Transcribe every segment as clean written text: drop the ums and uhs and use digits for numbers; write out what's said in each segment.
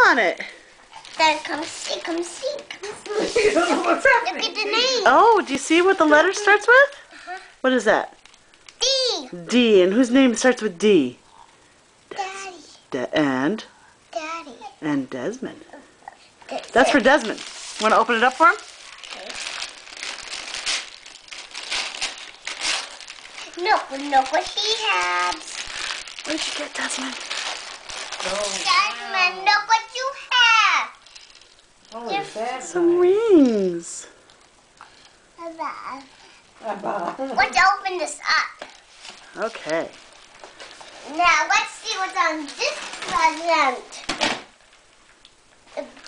on it? Then come see, come see, come see. What's happening? Look at the name. Oh, do you see what the letter starts with? What is that? D. D. And whose name starts with D? Daddy. And Daddy. Desmond. That's for Desmond. Want to open it up for him? Look what he has. Where'd you get Desmond? Desmond, look what you have. Oh, it's bad. Some rings. Let's open this up. Okay. Now let's see what's on this present.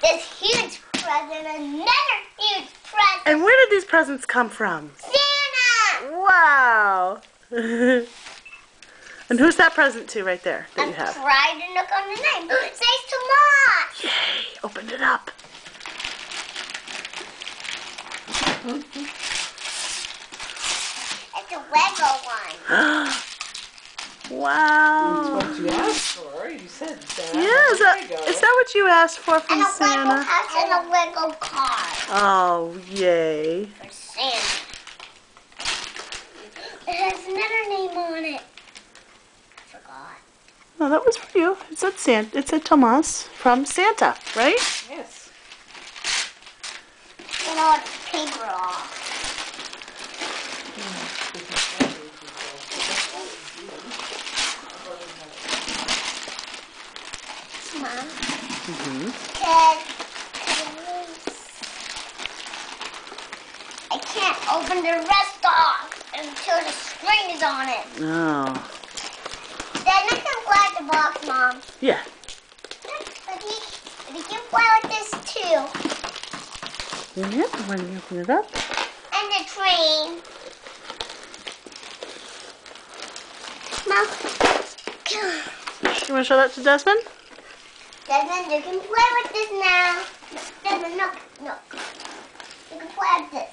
This huge present, another huge present. And where did these presents come from? Santa! Wow. And who's that present to right there that you have? Pride and look on the name. It says Tomas. Yay, opened it up. It's a Lego one. Wow. That's what you asked for. You said that. Yeah, is that what you asked for from And a Lego Santa? house and a Lego car. Oh, yay. For Santa. It has another name on it. I forgot. No, that was for you. It said Santa. It said Tomas from Santa, right? Yes. Get all the paper off. Mom. I can't open the rest off until the string is on it. Oh. Then I can fly the box, Mom. Yeah. But he can fly with this too. Yep, when you open it up. And the train. Mom. You want to show that to Desmond? Desmond, you can play with this now. Desmond, look. You can play with this.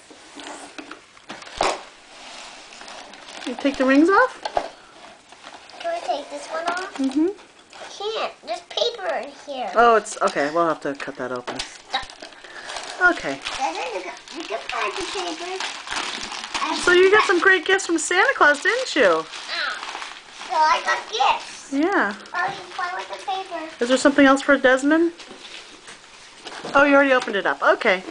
You take the rings off? Can I take this one off? Mm-hmm. Can't. There's paper in here. Oh, it's okay. We'll have to cut that open. Okay. Desmond, you can find the paper. So you got some great gifts from Santa Claus, didn't you? So I got gifts. Yeah. Oh, you can play with the paper. Is there something else for Desmond? Oh, you already opened it up. Okay.